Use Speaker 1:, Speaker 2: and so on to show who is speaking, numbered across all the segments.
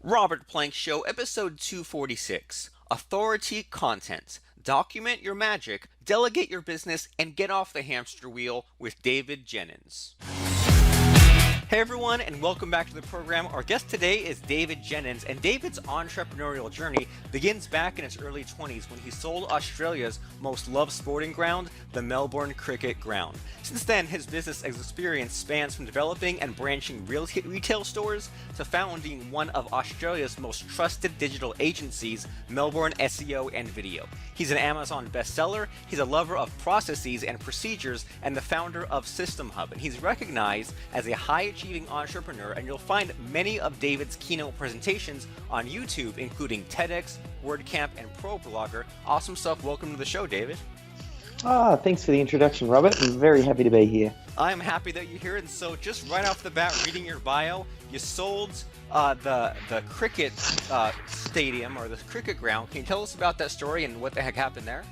Speaker 1: Robert Plank Show, episode 246 Authority Content. Document your magic, delegate your business, and get off the hamster wheel with David Jenyns. Hey everyone, and welcome back to the program. Our guest today is David Jenyns, and David's entrepreneurial journey begins back in his early 20s when he sold Australia's most loved sporting ground, the Melbourne Cricket Ground. Since then, his business experience spans from developing and branching retail stores to founding one of Australia's most trusted digital agencies, Melbourne SEO and Video. He's an Amazon bestseller, he's a lover of processes and procedures, and the founder of SystemHub, and he's recognized as a high-achieving entrepreneur, and you'll find many of David's keynote presentations on YouTube, including TEDx, WordCamp, and ProBlogger. Awesome stuff. Welcome to the show, David.
Speaker 2: Thanks for the introduction, Robert. I'm very happy to be here.
Speaker 1: I'm happy that you're here, and so just right off the bat, reading your bio, you sold the cricket stadium, or the cricket ground. Can you tell us about that story and what the heck happened there?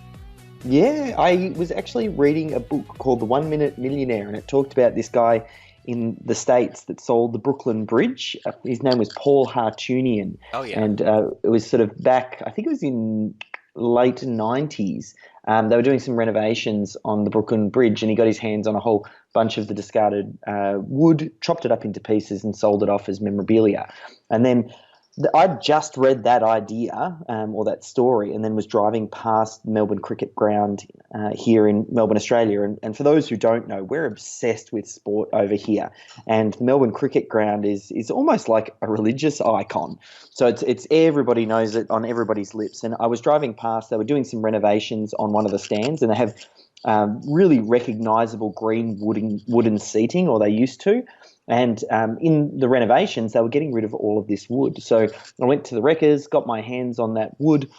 Speaker 2: Yeah, I was actually reading a book called The 1 Minute Millionaire, and it talked about this guy in the States that sold the Brooklyn Bridge. His name was Paul Hartunian.
Speaker 1: Oh, yeah.
Speaker 2: And it was sort of back, I think it was in late 90s. They were doing some renovations on the Brooklyn Bridge, and he got his hands on a whole bunch of the discarded wood, chopped it up into pieces, and sold it off as memorabilia. And then I just read that idea or that story, and then was driving past Melbourne Cricket Ground here in Melbourne, Australia. And for those who don't know, we're obsessed with sport over here. And the Melbourne Cricket Ground is almost like a religious icon. So it's everybody knows it, on everybody's lips. And I was driving past. They were doing some renovations on one of the stands, and they have really recognizable green wooden seating, or they used to. And in the renovations, they were getting rid of all of this wood. So I went to the wreckers, got my hands on that wood,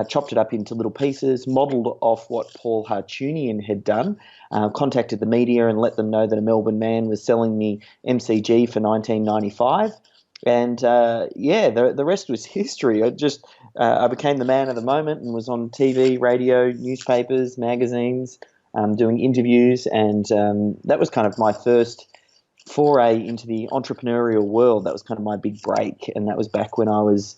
Speaker 2: chopped it up into little pieces, modelled off what Paul Hartunian had done, contacted the media and let them know that a Melbourne man was selling me MCG for $19.95. And the rest was history. I became the man of the moment and was on TV, radio, newspapers, magazines, doing interviews. And that was kind of my first foray into the entrepreneurial world. That was kind of my big break, and that was back when I was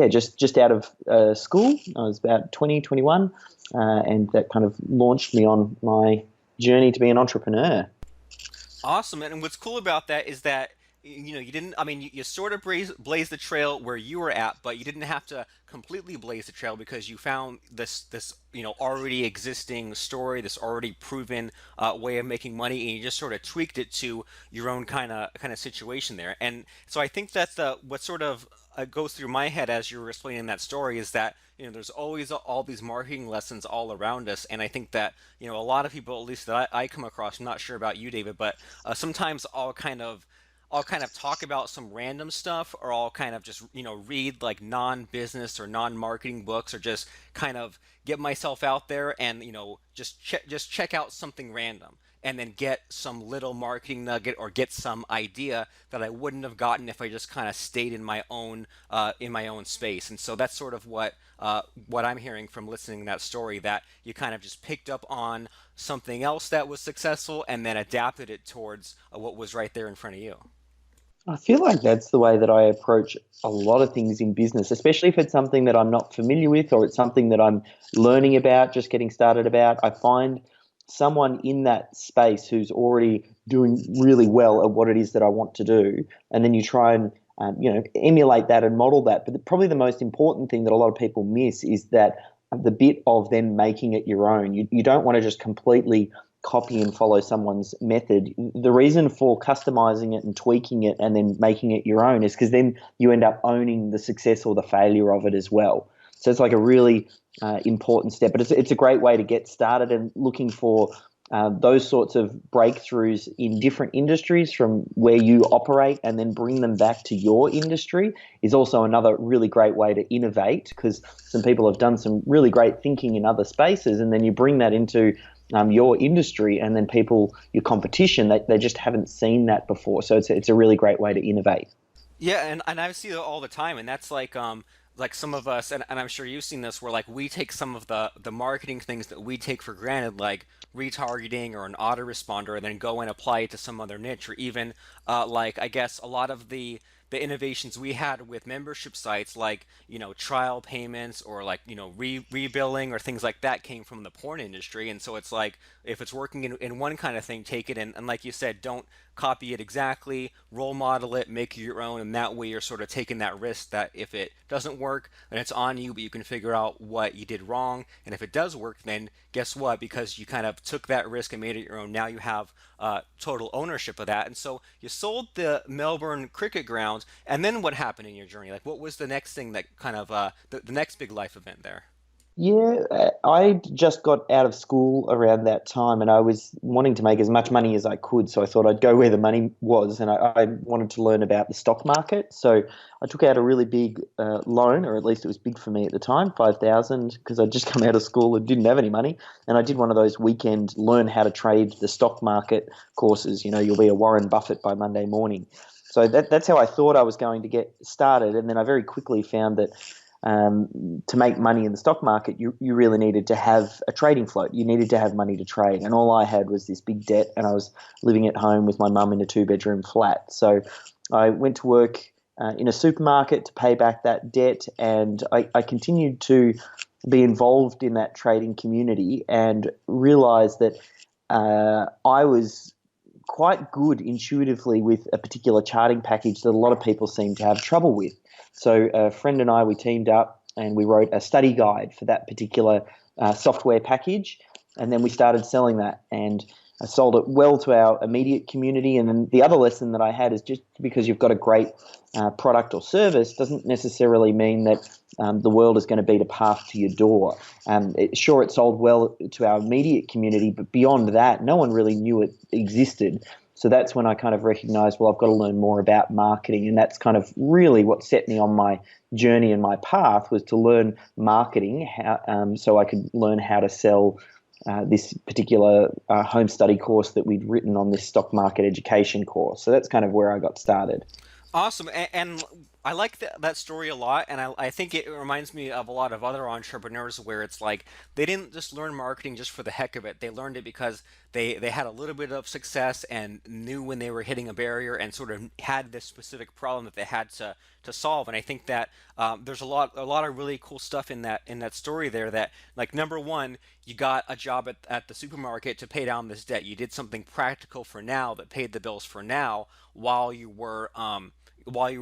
Speaker 2: just out of school. I was about 20, 21, and that kind of launched me on my journey to be an entrepreneur.
Speaker 1: Awesome. And what's cool about that is that you didn't, you sort of blazed the trail where you were at, but you didn't have to completely blaze the trail because you found this already existing story, this already proven way of making money, and you just sort of tweaked it to your own kind of situation there. And so I think that's what sort of goes through my head as you were explaining that story is that there's always all these marketing lessons all around us, and I think that a lot of people, at least that I come across, I'm not sure about you, David, but sometimes I'll kind of talk about some random stuff, or I'll kind of just, read like non-business or non-marketing books, or just kind of get myself out there and, just check out something random and then get some little marketing nugget or get some idea that I wouldn't have gotten if I just kind of stayed in my own space. And so that's sort of what I'm hearing from listening to that story, that you kind of just picked up on something else that was successful and then adapted it towards what was right there in front of you.
Speaker 2: I feel like that's the way that I approach a lot of things in business, especially if it's something that I'm not familiar with, or it's something that I'm learning about, just getting started about. I find someone in that space who's already doing really well at what it is that I want to do, and then you try and emulate that and model that. But probably the most important thing that a lot of people miss is that the bit of then making it your own. You don't want to just completely copy and follow someone's method. The reason for customizing it and tweaking it and then making it your own is because then you end up owning the success or the failure of it as well. So it's like a really important step, but it's a great way to get started, and looking for those sorts of breakthroughs in different industries from where you operate and then bring them back to your industry is also another really great way to innovate, because some people have done some really great thinking in other spaces, and then you bring that into your industry, and then your competition, they just haven't seen that before. So it's a really great way to innovate.
Speaker 1: Yeah, and I see it all the time, and that's like some of us, and I'm sure you've seen this, where like we take some of the marketing things that we take for granted, like retargeting or an autoresponder, and then go and apply it to some other niche, or even like I guess a lot of the the innovations we had with membership sites, like trial payments or like rebilling or things like that, came from the porn industry. And so it's like, if it's working in one kind of thing, take it, and like you said, don't copy it exactly, role model it, make it your own, and that way you're sort of taking that risk that if it doesn't work, then it's on you, but you can figure out what you did wrong. And if it does work, then guess what? Because you kind of took that risk and made it your own, now you have total ownership of that. And so you sold the Melbourne Cricket Ground, and then what happened in your journey? Like, what was the next thing that kind of the next big life event there?
Speaker 2: Yeah, I just got out of school around that time and I was wanting to make as much money as I could. So I thought I'd go where the money was and I wanted to learn about the stock market. So I took out a really big loan, or at least it was big for me at the time, 5,000, because I'd just come out of school and didn't have any money. And I did one of those weekend learn how to trade the stock market courses. You'll be a Warren Buffett by Monday morning. So that's how I thought I was going to get started. And then I very quickly found that to make money in the stock market, you really needed to have a trading float. You needed to have money to trade. And all I had was this big debt, and I was living at home with my mum in a two-bedroom flat. So I went to work in a supermarket to pay back that debt, and I continued to be involved in that trading community and realized that I was quite good intuitively with a particular charting package that a lot of people seem to have trouble with. So a friend and I, we teamed up and we wrote a study guide for that particular software package, and then we started selling that, and I sold it well to our immediate community. And then the other lesson that I had is, just because you've got a great product or service doesn't necessarily mean that the world is going to beat a path to your door. Sure, it sold well to our immediate community, but beyond that, no one really knew it existed. So that's when I kind of recognized, well, I've got to learn more about marketing. And that's kind of really what set me on my journey and my path, was to learn marketing, so I could learn how to sell this particular home study course that we'd written on this stock market education course. So that's kind of where I got started.
Speaker 1: Awesome. And I like that story a lot. And I think it reminds me of a lot of other entrepreneurs where it's like they didn't just learn marketing just for the heck of it. They learned it because they had a little bit of success and knew when they were hitting a barrier and sort of had this specific problem that they had to solve. And I think that there's a lot of really cool stuff in that story there. That, like, number one, you got a job at the supermarket to pay down this debt. You did something practical for now that paid the bills for now while you were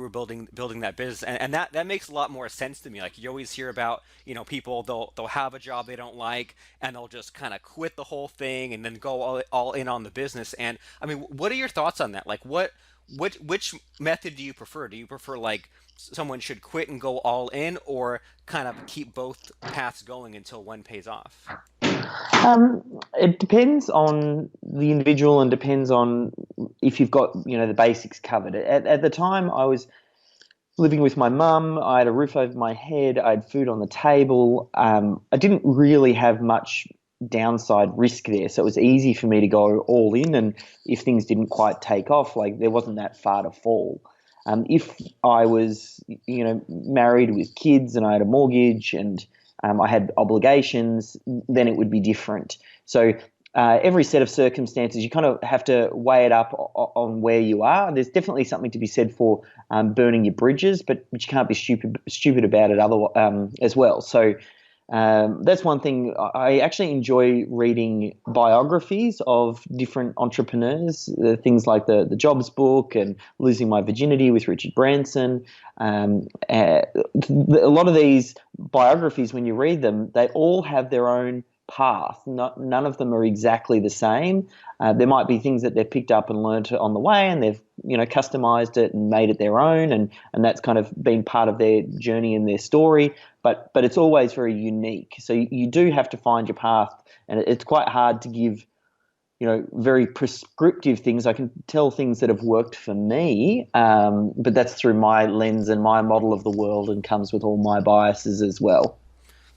Speaker 1: building that business, and that makes a lot more sense to me. Like, you always hear about people, they'll have a job they don't like and they'll just kind of quit the whole thing and then go all in on the business. And I mean, what are your thoughts on that? Like, which method do you prefer? Do you prefer, like, someone should quit and go all in, or kind of keep both paths going until one pays off?
Speaker 2: Um, it depends on the individual and depends on if you've got, the basics covered. At the time, I was living with my mum. I had a roof over my head. I had food on the table. I didn't really have much downside risk there, so it was easy for me to go all in. And if things didn't quite take off, like, there wasn't that far to fall. If I was, married with kids and I had a mortgage and I had obligations, then it would be different. So every set of circumstances, you kind of have to weigh it up on where you are. There's definitely something to be said for burning your bridges, but you can't be stupid about it as well. So that's one thing. I actually enjoy reading biographies of different entrepreneurs, things like the Jobs book and Losing My Virginity with Richard Branson. A lot of these biographies, when you read them, they all have their own path. None of them are exactly the same. There might be things that they've picked up and learned on the way, and they've customized it and made it their own, and that's kind of been part of their journey and their story. But it's always very unique. So you do have to find your path, and it's quite hard to give very prescriptive things. I can tell things that have worked for me, but that's through my lens and my model of the world, and comes with all my biases as well.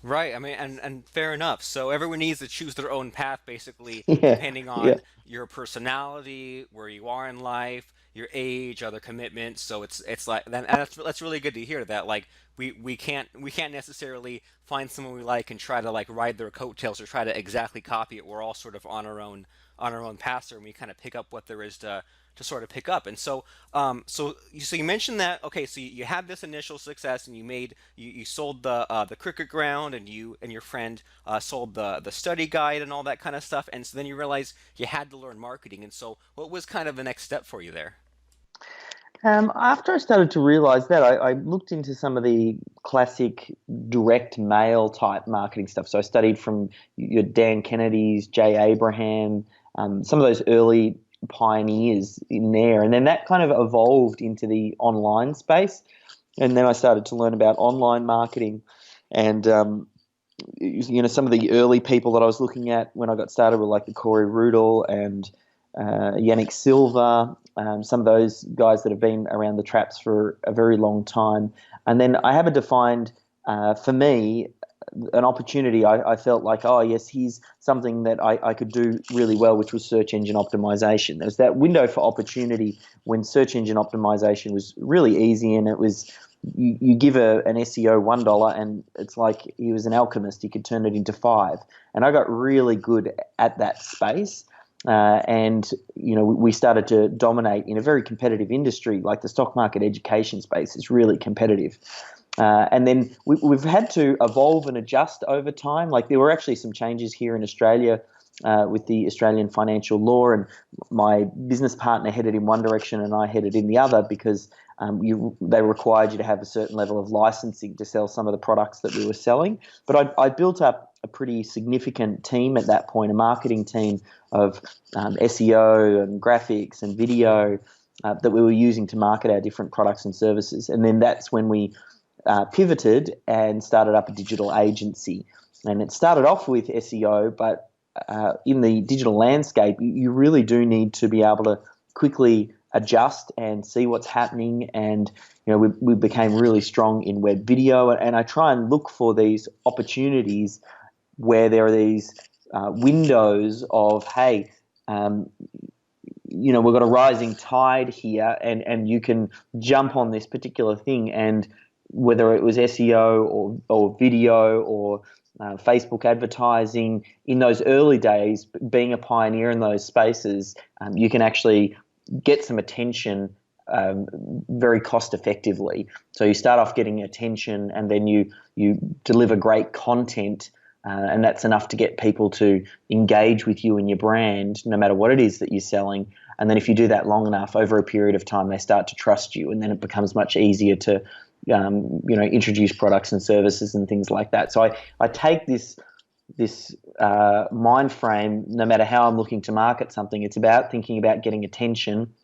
Speaker 1: Right. I mean, and fair enough. So everyone needs to choose their own path, basically,
Speaker 2: Yeah,
Speaker 1: depending
Speaker 2: yeah,
Speaker 1: on your personality, where you are in life, your age, other commitments. So it's like, and that's really good to hear that. Like, we can't necessarily find someone we like and try to, like, ride their coattails or try to exactly copy it. We're all sort of on our own paths, and we kind of pick up what there is to to sort of pick up. And so you mentioned that, okay, so you had this initial success, and you sold the cricket ground, and you and your friend sold the study guide and all that kind of stuff. And so then you realized you had to learn marketing. And so what was kind of the next step for you there?
Speaker 2: After I started to realize that, I looked into some of the classic direct mail type marketing stuff. So I studied from your Dan Kennedy's, Jay Abraham, some of those early pioneers in there. And then that kind of evolved into the online space. And then I started to learn about online marketing. And some of the early people that I was looking at when I got started were like the Corey Rudel and Yannick Silva, some of those guys that have been around the traps for a very long time. And then I haven't defined, for me, an opportunity. I felt like, oh, yes, here's something that I could do really well, which was search engine optimization. There was that window for opportunity when search engine optimization was really easy, and it was you give an SEO $1 and it's like he was an alchemist. He could turn it into five. And I got really good at that space. And we started to dominate in a very competitive industry. Like the stock market education space is really competitive. And then we've had to evolve and adjust over time. Like there were actually some changes here in Australia with the Australian financial law, and my business partner headed in one direction and I headed in the other, because they required you to have a certain level of licensing to sell some of the products that we were selling. But I built up a pretty significant team at that point, a marketing team of SEO and graphics and video that we were using to market our different products and services. And then that's when we pivoted and started up a digital agency. And it started off with SEO, but in the digital landscape, you really do need to be able to quickly adjust and see what's happening. And we became really strong in web video, and I try and look for these opportunities where there are these windows of, hey, we've got a rising tide here, and you can jump on this particular thing. And whether it was SEO or video or Facebook advertising, in those early days, being a pioneer in those spaces, you can actually get some attention very cost effectively. So you start off getting attention, and then you deliver great content, and that's enough to get people to engage with you and your brand, no matter what it is that you're selling. And then if you do that long enough, over a period of time, they start to trust you, and then it becomes much easier to introduce products and services and things like that. So I take this mind frame. No matter how I'm looking to market something, it's about thinking about getting attention,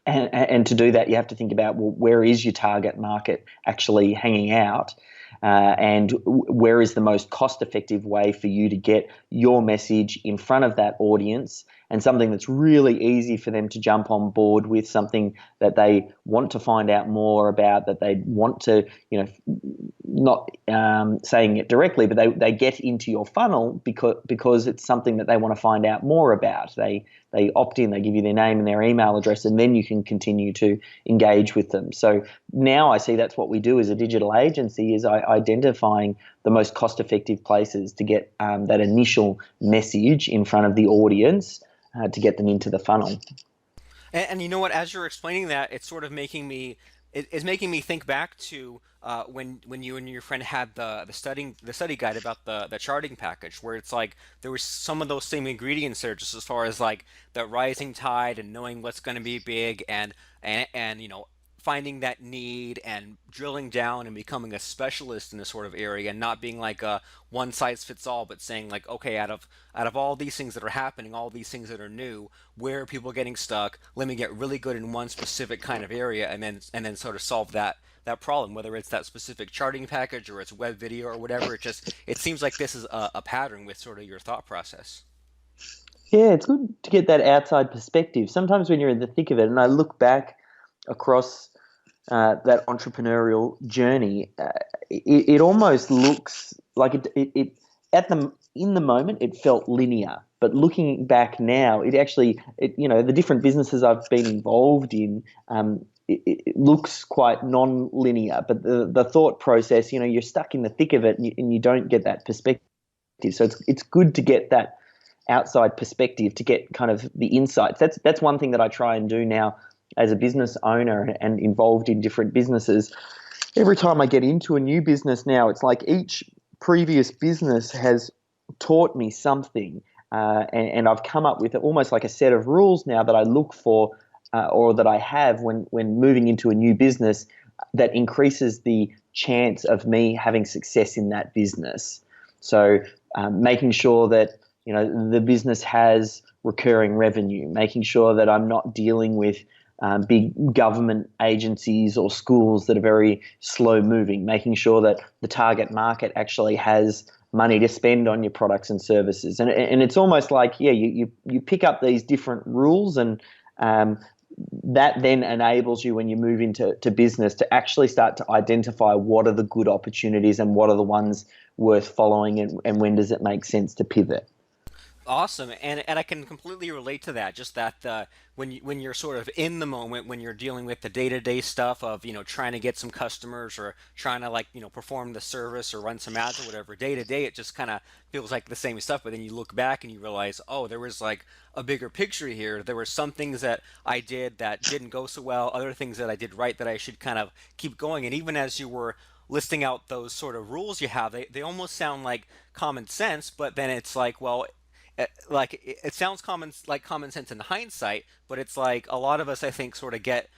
Speaker 2: and to do that, you have to think about, well, where is your target market actually hanging out, and where is the most cost-effective way for you to get your message in front of that audience, and something that's really easy for them to jump on board with, something that they want to find out more about, that they want to, not saying it directly, but they get into your funnel because it's something that they want to find out more about. They opt in, they give you their name and their email address, and then you can continue to engage with them. So now I see that's what we do as a digital agency, is identifying the most cost-effective places to get that initial message in front of the audience to get them into the funnel.
Speaker 1: And you know what? As you're explaining that, it's sort of it's making me think back to when you and your friend had the study guide about the charting package, where it's like there was some of those same ingredients there, just as far as like the rising tide and knowing what's going to be big, and finding that need and drilling down and becoming a specialist in this sort of area, and not being like a one size fits all, but saying like, okay, out of all these things that are happening, all these things that are new, where are people getting stuck? Let me get really good in one specific kind of area, and then sort of solve that problem, whether it's that specific charting package or it's web video or whatever. It seems like this is a pattern with sort of your thought process.
Speaker 2: Yeah, it's good to get that outside perspective. Sometimes when you're in the thick of it, and I look back across that entrepreneurial journey, it almost looks like it in the moment it felt linear, but looking back now, the different businesses I've been involved in, it looks quite non-linear. But the thought process, you're stuck in the thick of it, and you don't get that perspective. So it's good to get that outside perspective to get kind of the insights. That's one thing that I try and do now as a business owner and involved in different businesses. Every time I get into a new business now, it's like each previous business has taught me something, and I've come up with almost like a set of rules now that I look for, or that I have when moving into a new business, that increases the chance of me having success in that business. So making sure that the business has recurring revenue, making sure that I'm not dealing with big government agencies or schools that are very slow moving, making sure that the target market actually has money to spend on your products and services. And it's almost like, yeah, you pick up these different rules, and that then enables you, when you move into business, to actually start to identify what are the good opportunities and what are the ones worth following, and when does it make sense to pivot.
Speaker 1: Awesome, and I can completely relate to that. Just that when you're sort of in the moment, when you're dealing with the day-to-day stuff of trying to get some customers, or trying to like perform the service or run some ads or whatever, day to day it just kind of feels like the same stuff. But then you look back and you realize, oh, there was like a bigger picture here. There were some things that I did that didn't go so well, other things that I did right that I should kind of keep going. And even as you were listing out those sort of rules you have, they almost sound like common sense, but then it's like, well, like it sounds common sense in hindsight, but it's like a lot of us, I think, sort of get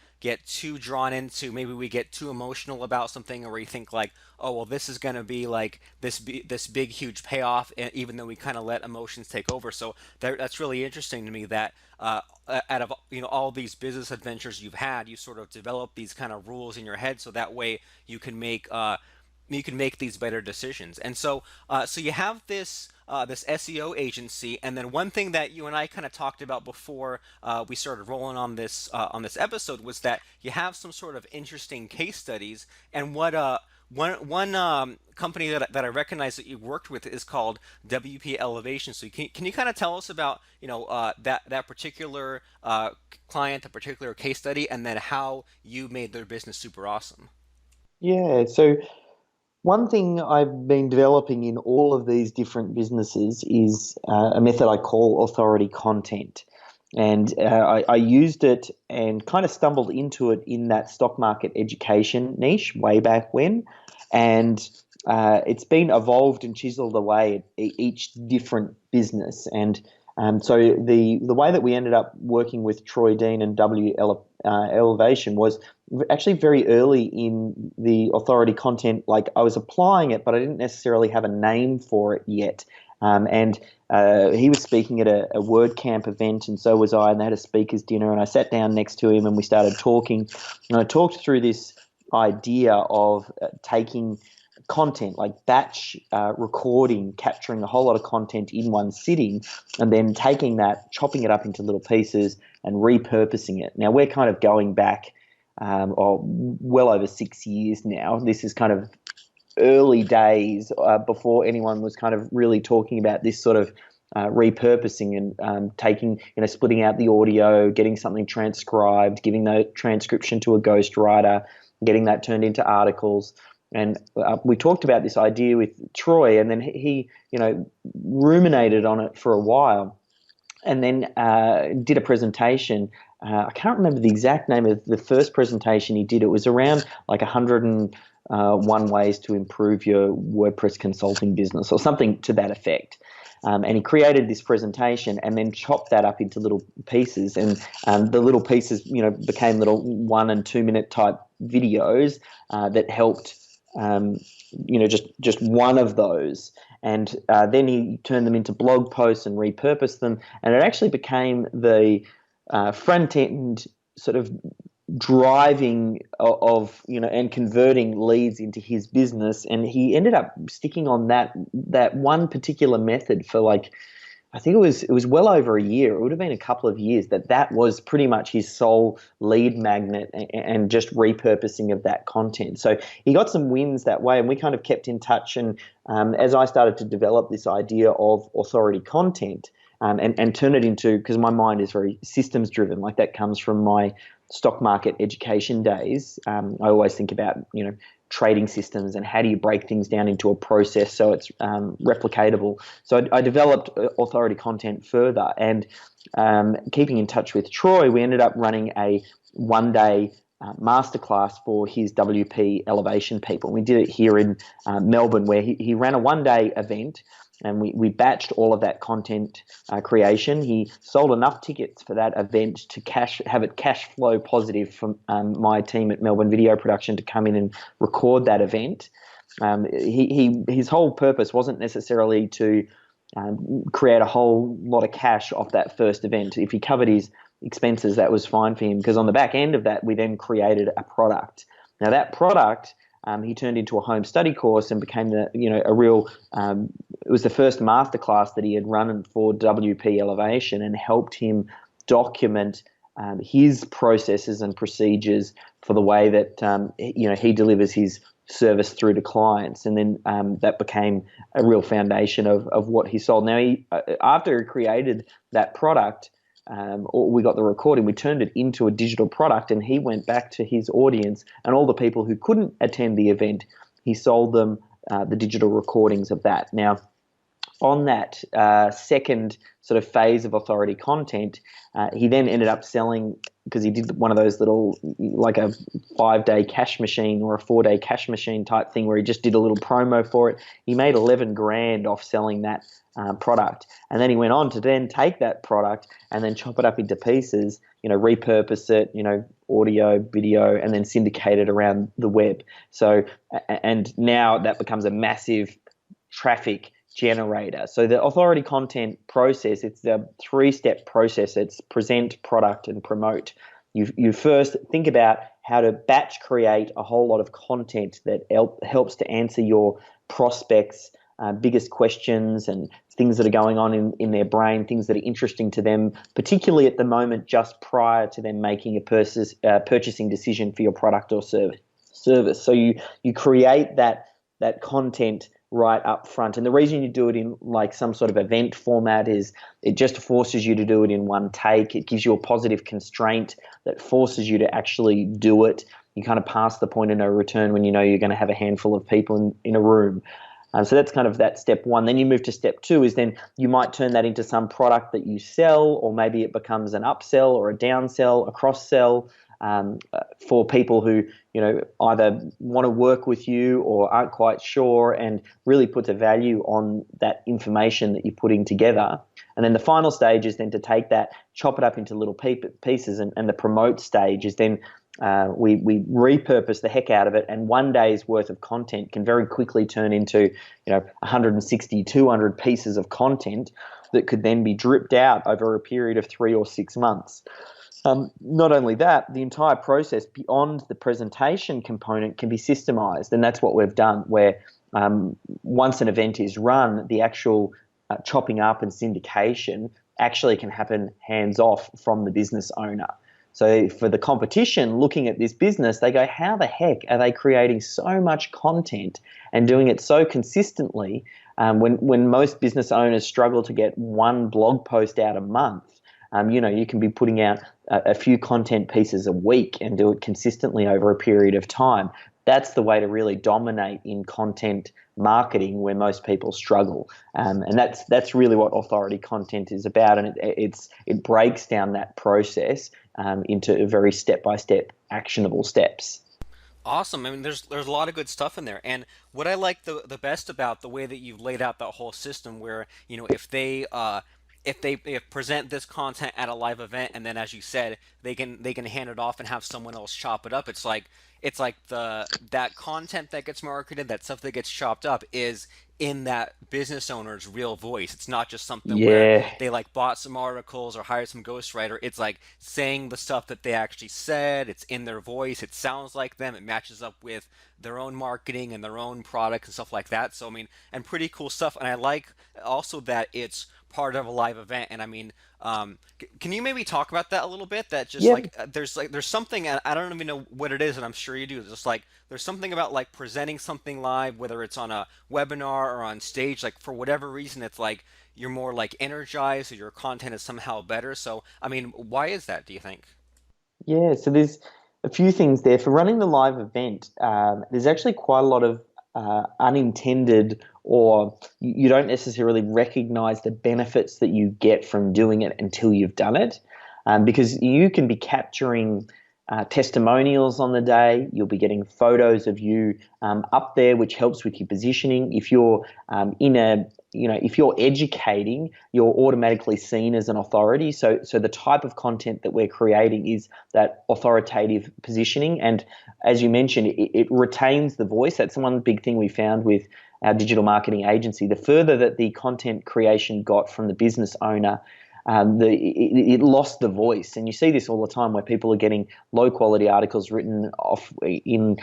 Speaker 1: too drawn into, maybe we get too emotional about something, or we think like, oh well, this is going to be like this big huge payoff, even though we kind of let emotions take over. So that's really interesting to me that out of all these business adventures you've had, you sort of develop these kind of rules in your head, so that way you can make these better decisions. And so, so you have this SEO agency, and then one thing that you and I kind of talked about before we started rolling on this episode was that you have some sort of interesting case studies. And one company that I recognize that you worked with is called WP Elevation. So can you kind of tell us about that particular client, a particular case study, and then how you made their business super awesome?
Speaker 2: Yeah, so one thing I've been developing in all of these different businesses is a method I call authority content. And I used it and kind of stumbled into it in that stock market education niche way back when. And it's been evolved and chiseled away at each different business. And so the way that we ended up working with Troy Dean and Elevation was actually very early in the authority content. Like, I was applying it, but I didn't necessarily have a name for it yet. And he was speaking at a WordCamp event, and so was I, and they had a speaker's dinner, and I sat down next to him and we started talking. And I talked through this idea of taking content, like batch recording, capturing a whole lot of content in one sitting, and then taking that, chopping it up into little pieces and repurposing it. Now, we're kind of going back well over 6 years now. This is kind of early days before anyone was kind of really talking about this sort of repurposing and taking, splitting out the audio, getting something transcribed, giving the transcription to a ghostwriter, getting that turned into articles. And we talked about this idea with Troy, and then he ruminated on it for a while, and then did a presentation. I can't remember the exact name of the first presentation he did. It was around like 101 ways to improve your WordPress consulting business, or something to that effect. And he created this presentation and then chopped that up into little pieces. And the little pieces, became little 1 and 2 minute type videos that helped, just one of those. And then he turned them into blog posts and repurposed them. And it actually became the front end sort of driving of and converting leads into his business. And he ended up sticking on that one particular method for, like, I think it was well over a year. It would have been a couple of years that was pretty much his sole lead magnet, and just repurposing of that content. So he got some wins that way, and we kind of kept in touch. And as I started to develop this idea of authority content, and turn it into, because my mind is very systems driven, like that comes from my stock market education days. I always think about trading systems and how do you break things down into a process so it's replicatable. So I developed authority content further, and keeping in touch with Troy, we ended up running a 1 day masterclass for his WP elevation people. We did it here in Melbourne, where he ran a 1 day event, and we batched all of that content creation. He sold enough tickets for that event to have it cash flow positive from my team at Melbourne Video Production to come in and record that event. His whole purpose wasn't necessarily to create a whole lot of cash off that first event. If he covered his expenses, that was fine for him, because on the back end of that, we then created a product. Now that product, he turned into a home study course and became a real. It was the first masterclass that he had run for WP Elevation, and helped him document his processes and procedures for the way that he delivers his service through to clients. And then that became a real foundation of what he sold. Now, after he created that product, or we got the recording, we turned it into a digital product, and he went back to his audience and all the people who couldn't attend the event, he sold them the digital recordings of that. Now, on that second sort of phase of authority content, he then ended up selling, because he did one of those little, like a 5 day cash machine or a 4 day cash machine type thing, where he just did a little promo for it. He made 11 grand off selling that product. And then he went on to then take that product and then chop it up into pieces, repurpose it, audio, video, and then syndicate it around the web. So, and now that becomes a massive traffic generator. So the authority content process, it's a 3-step process. It's present, product, and promote. You first think about how to batch create a whole lot of content that helps to answer your prospects' biggest questions and things that are going on in their brain, things that are interesting to them, particularly at the moment just prior to them making a purchasing decision for your product or service. So you create that content right up front. And the reason you do it in like some sort of event format is it just forces you to do it in one take. It gives you a positive constraint that forces you to actually do it. You kind of pass the point of no return when you know you're going to have a handful of people in a room. So that's kind of that step one. Then you move to step two, is then you might turn that into some product that you sell, or maybe it becomes an upsell or a downsell, a cross-sell for people who either want to work with you or aren't quite sure, and really puts a value on that information that you're putting together. And then the final stage is then to take that, chop it up into little pieces, and the promote stage is then we repurpose the heck out of it, and 1 day's worth of content can very quickly turn into 160, 200 pieces of content that could then be dripped out over a period of 3 or 6 months. Not only that, the entire process beyond the presentation component can be systemized, and that's what we've done, where once an event is run, the actual chopping up and syndication actually can happen hands-off from the business owner. So for the competition looking at this business, they go, how the heck are they creating so much content and doing it so consistently when most business owners struggle to get one blog post out a month? You can be putting out a few content pieces a week and do it consistently over a period of time. That's the way to really dominate in content marketing, where most people struggle. And that's really what authority content is about. And it breaks down that process into very step-by-step actionable steps.
Speaker 1: Awesome. I mean, there's a lot of good stuff in there. And what I like the best about the way that you've laid out that whole system, where if they present this content at a live event, and then, as you said, they can hand it off and have someone else chop it up. It's like that content that gets marketed, that stuff that gets chopped up, is in that business owner's real voice. It's not just something where
Speaker 2: Yeah.
Speaker 1: they like bought some articles or hired some ghostwriter. It's like saying the stuff that they actually said. It's in their voice. It sounds like them. It matches up with their own marketing and their own products and stuff like that. So I mean, and pretty cool stuff. And I like also that it's part of a live event. And I mean, can you maybe talk about that a little bit? That just
Speaker 2: Yep.
Speaker 1: there's something, I don't even know what it is, and I'm sure you do. Just like there's something about like presenting something live, whether it's on a webinar or on stage. Like for whatever reason, it's like you're more like energized, or your content is somehow better. So I mean, why is that, do you think?
Speaker 2: Yeah, so there's A few things there. For running the live event, there's actually quite a lot of unintended, or you don't necessarily recognize the benefits that you get from doing it until you've done it. Because you can be capturing testimonials on the day. You'll be getting photos of you up there, which helps with your positioning. If you're if you're educating, you're automatically seen as an authority. So the type of content that we're creating is that authoritative positioning. And as you mentioned, it retains the voice. That's one big thing we found with our digital marketing agency. The further that the content creation got from the business owner, it lost the voice. And you see this all the time where people are getting low quality articles written off in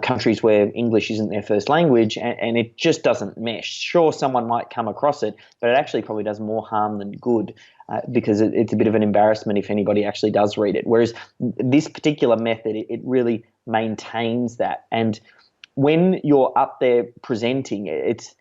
Speaker 2: countries where English isn't their first language, and it just doesn't mesh. Sure, someone might come across it, but it actually probably does more harm than good, because it's a bit of an embarrassment if anybody actually does read it. Whereas this particular method, it really maintains that. And when you're up there presenting, it's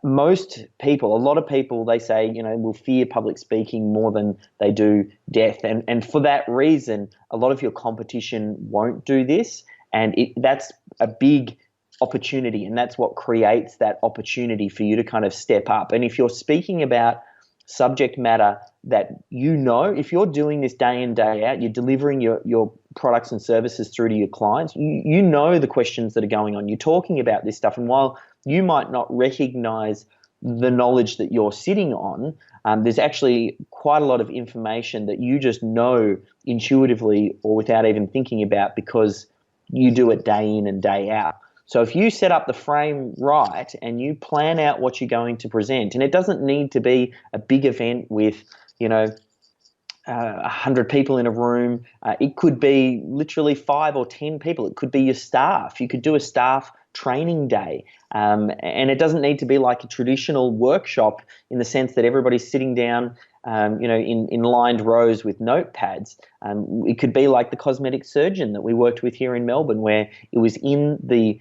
Speaker 2: most people, a lot of people, they say, will fear public speaking more than they do death. And for that reason, a lot of your competition won't do this. And that's a big opportunity. And that's what creates that opportunity for you to kind of step up. And if you're speaking about subject matter that if you're doing this day in, day out, you're delivering your products and services through to your clients, you know the questions that are going on. You're talking about this stuff. And while you might not recognize the knowledge that you're sitting on, there's actually quite a lot of information that you just know intuitively or without even thinking about, because you do it day in and day out. So if you set up the frame right and you plan out what you're going to present, and it doesn't need to be a big event with 100 people in a room. It could be literally 5 or 10 people. It could be your staff. You could do a staff training day. And it doesn't need to be like a traditional workshop in the sense that everybody's sitting down, in lined rows with notepads. It could be like the cosmetic surgeon that we worked with here in Melbourne, where it was in the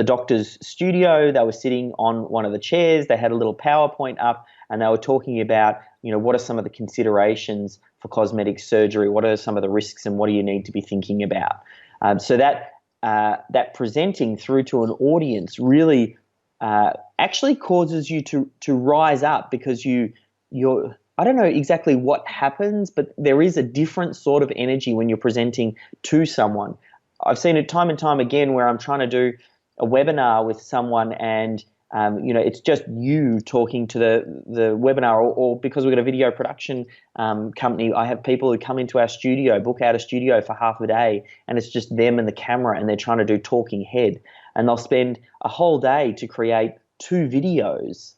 Speaker 2: doctor's studio. They were sitting on one of the chairs. They had a little PowerPoint up, and they were talking about, what are some of the considerations for cosmetic surgery? What are some of the risks, and what do you need to be thinking about? So that presenting through to an audience really actually causes you to rise up, because you're I don't know exactly what happens, but there is a different sort of energy when you're presenting to someone. I've seen it time and time again where I'm trying to do a webinar with someone, and it's just you talking to the webinar, or because we've got a video production company, I have people who come into our studio, book out a studio for half a day, and it's just them and the camera, and they're trying to do talking head, and they'll spend a whole day to create 2 videos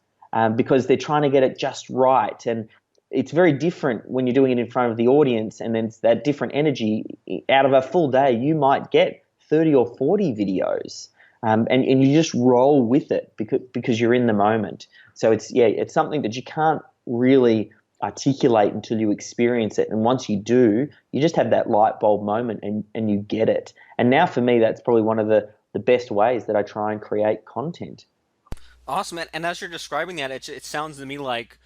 Speaker 2: because they're trying to get it just right. And it's very different when you're doing it in front of the audience, and then it's that different energy. Out of a full day, you might get 30 or 40 videos. And you just roll with it because you're in the moment. So it's something that you can't really articulate until you experience it. And once you do, you just have that light bulb moment, and you get it. And now for me, that's probably one of the best ways that I try and create content.
Speaker 1: Awesome, and as you're describing that, it sounds to me like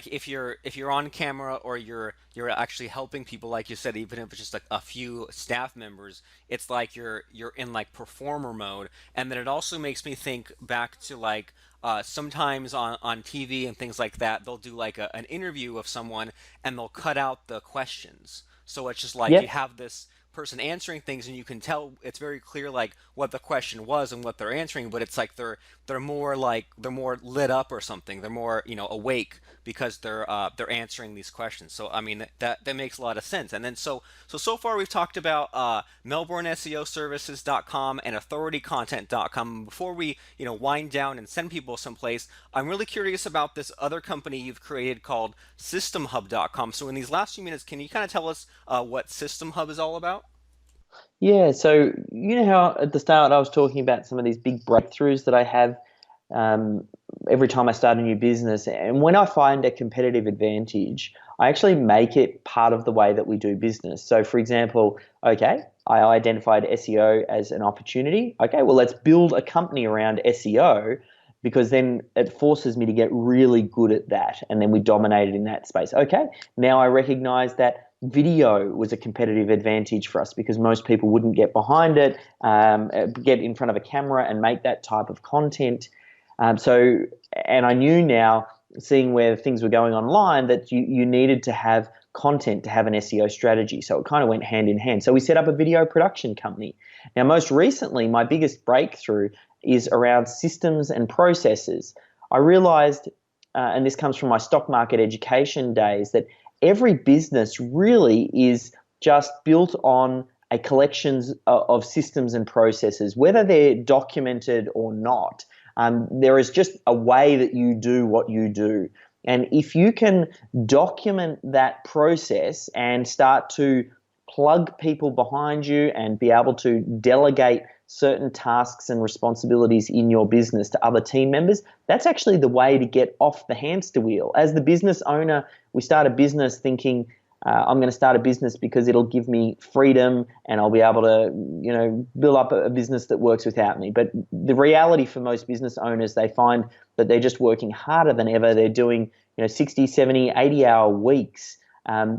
Speaker 1: if you're on camera, or you're actually helping people, like you said, even if it's just like a few staff members, it's like you're in like performer mode. And then it also makes me think back to like sometimes on TV and things like that, they'll do like an interview of someone, and they'll cut out the questions. So it's just like you
Speaker 2: Yep.
Speaker 1: have this person answering things, and you can tell it's very clear like what the question was and what they're answering, but it's like they're more lit up or something. They're more awake because they're answering these questions. So I mean that makes a lot of sense. And then so far we've talked about melbourneseoservices.com and authoritycontent.com. Before we wind down and send people someplace, I'm really curious about this other company you've created called SystemHub.com. So in these last few minutes, can you kind of tell us what SystemHub is all about?
Speaker 2: Yeah. So how at the start I was talking about some of these big breakthroughs that I have every time I start a new business. And when I find a competitive advantage, I actually make it part of the way that we do business. So for example, okay, I identified SEO as an opportunity. Okay, well, let's build a company around SEO, because then it forces me to get really good at that. And then we dominate it in that space. Okay, now I recognize that video was a competitive advantage for us because most people wouldn't get behind it, get in front of a camera and make that type of content. And I knew now, seeing where things were going online, that you needed to have content to have an SEO strategy. So it kind of went hand in hand. So we set up a video production company. Now, most recently, my biggest breakthrough is around systems and processes. I realized, and this comes from my stock market education days, that every business really is just built on a collection of systems and processes, whether they're documented or not. There is just a way that you do what you do. And if you can document that process and start to plug people behind you and be able to delegate certain tasks and responsibilities in your business to other team members, that's actually the way to get off the hamster wheel. As the business owner, we start a business thinking, I'm going to start a business because it'll give me freedom and I'll be able to, build up a business that works without me. But the reality for most business owners, they find that they're just working harder than ever. They're doing, 60, 70, 80-hour weeks,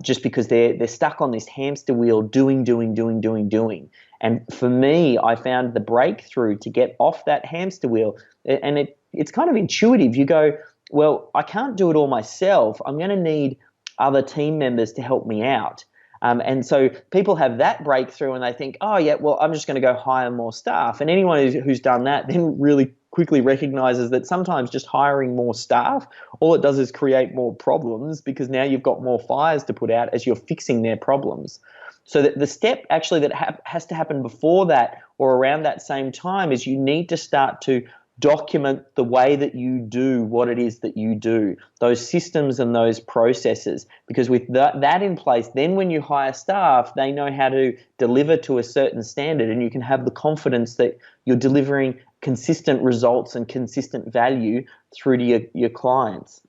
Speaker 2: just because they're stuck on this hamster wheel, doing. And for me, I found the breakthrough to get off that hamster wheel, and it's kind of intuitive. You go, well, I can't do it all myself. I'm going to need other team members to help me out. And so people have that breakthrough and they think, oh, yeah, well, I'm just going to go hire more staff. And anyone who's done that then really quickly recognizes that sometimes just hiring more staff, all it does is create more problems, because now you've got more fires to put out as you're fixing their problems. So that the step actually that has to happen before that or around that same time is you need to start to document the way that you do what it is that you do, those systems and those processes, because with that in place, then when you hire staff, they know how to deliver to a certain standard, and you can have the confidence that you're delivering consistent results and consistent value through to your clients.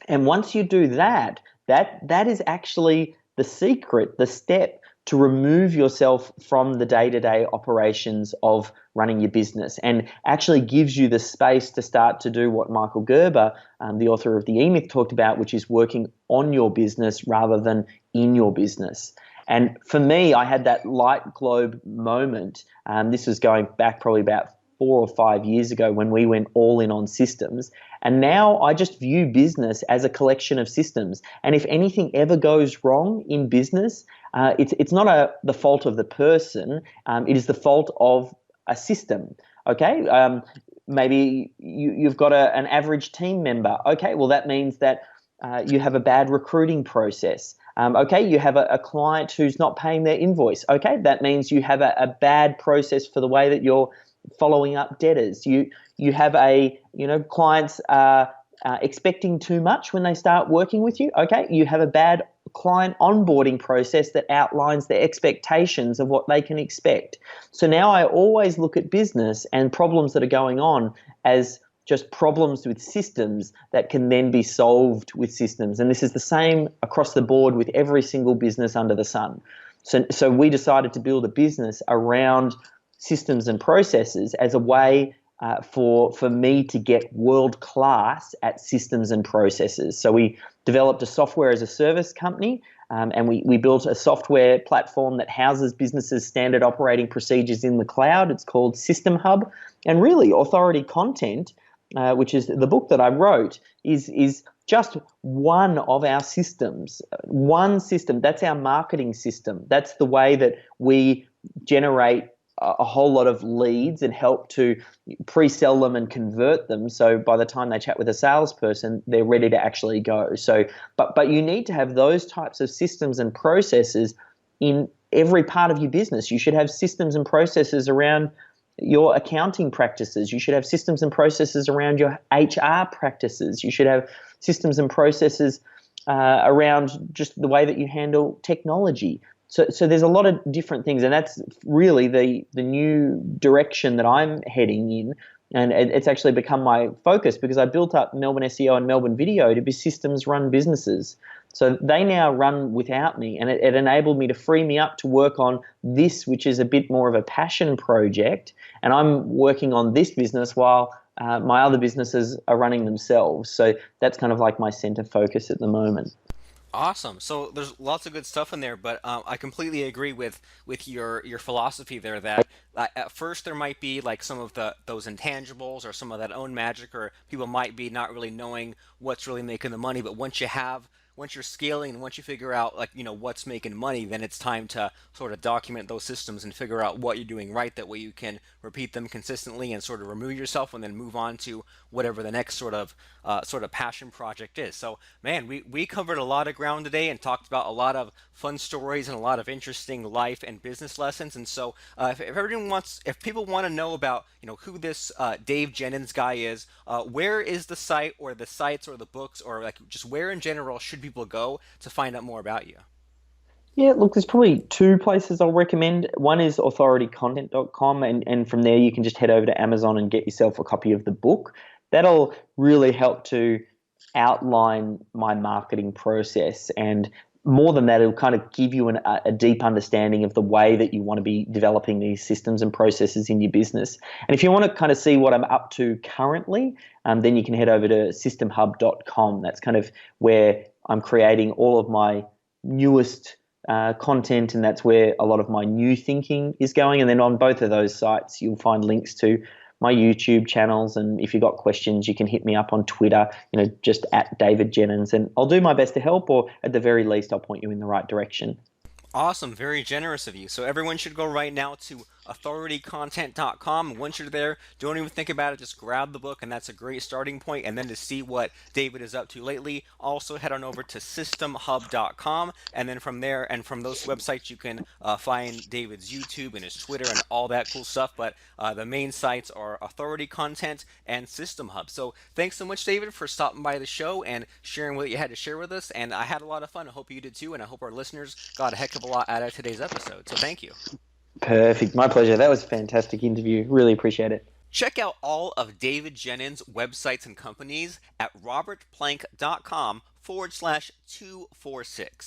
Speaker 2: And once you do that is actually the secret, the step to remove yourself from the day-to-day operations of running your business, and actually gives you the space to start to do what Michael Gerber, the author of the E-Myth, talked about, which is working on your business rather than in your business. And for me, I had that light globe moment. This was going back probably about 4 or 5 years ago when we went all in on systems. And now I just view business as a collection of systems. And if anything ever goes wrong in business, it's not the fault of the person. It is the fault of a system. Okay, maybe you've got an average team member. Okay, well, that means that you have a bad recruiting process. Okay, you have a client who's not paying their invoice. Okay, that means you have a bad process for the way that you're following up debtors. You have clients expecting too much when they start working with you. Okay, you have a bad client onboarding process that outlines the expectations of what they can expect. So now I always look at business and problems that are going on as just problems with systems that can then be solved with systems. And this is the same across the board with every single business under the sun. So we decided to build a business around systems and processes as a way for me to get world class at systems and processes. So we developed a software as a service company, and we built a software platform that houses businesses' standard operating procedures in the cloud. It's called SystemHub. And really, Authority Content, which is the book that I wrote, is just one of our systems. One system, that's our marketing system. That's the way that we generate a whole lot of leads and help to pre-sell them and convert them. So by the time they chat with a salesperson, they're ready to actually go. So, but you need to have those types of systems and processes in every part of your business. You should have systems and processes around your accounting practices. You should have systems and processes around your HR practices. You should have systems and processes around just the way that you handle technology. So there's a lot of different things, and that's really the new direction that I'm heading in, and it's actually become my focus because I built up Melbourne SEO and Melbourne Video to be systems-run businesses. So they now run without me, and it enabled me to free me up to work on this, which is a bit more of a passion project, and I'm working on this business while my other businesses are running themselves. So that's kind of like my center focus at the moment.
Speaker 1: Awesome. So there's lots of good stuff in there, but I completely agree with your philosophy there that at first there might be like some of the those intangibles or some of that own magic, or people might be not really knowing what's really making the money. But once you're scaling and once you figure out like what's making money, then it's time to sort of document those systems and figure out what you're doing right. That way you can repeat them consistently and sort of remove yourself and then move on to whatever the next sort of passion project is. So man, we covered a lot of ground today and talked about a lot of fun stories and a lot of interesting life and business lessons. And so, if people want to know about, who this Dave Jenyns guy is, where is the site or the sites or the books or like just where in general should people go to find out more about you?
Speaker 2: Yeah, look, there's probably two places I'll recommend. One is authoritycontent.com, and from there you can just head over to Amazon and get yourself a copy of the book. That'll really help to outline my marketing process. And more than that, it'll kind of give you a deep understanding of the way that you want to be developing these systems and processes in your business. And if you want to kind of see what I'm up to currently, then you can head over to systemhub.com. That's kind of where I'm creating all of my newest content, and that's where a lot of my new thinking is going. And then on both of those sites, you'll find links to my YouTube channels. And if you've got questions, you can hit me up on Twitter, just at David Jenyns, and I'll do my best to help, or at the very least, I'll point you in the right direction.
Speaker 1: Awesome, very generous of you. So everyone should go right now to authoritycontent.com. Once you're there, don't even think about it, just grab the book, and that's a great starting point. And then to see what David is up to lately, also head on over to systemhub.com, and then from there and from those websites you can find David's YouTube and his Twitter and all that cool stuff. But the main sites are Authority Content and System Hub. So thanks so much, David, for stopping by the show and sharing what you had to share with us. And I had a lot of fun. I hope you did too, and I hope our listeners got a heck of a lot out of today's episode. So thank you.
Speaker 2: Perfect. My pleasure. That was a fantastic interview. Really appreciate it.
Speaker 1: Check out all of David Jenyns' websites and companies at robertplank.com/246.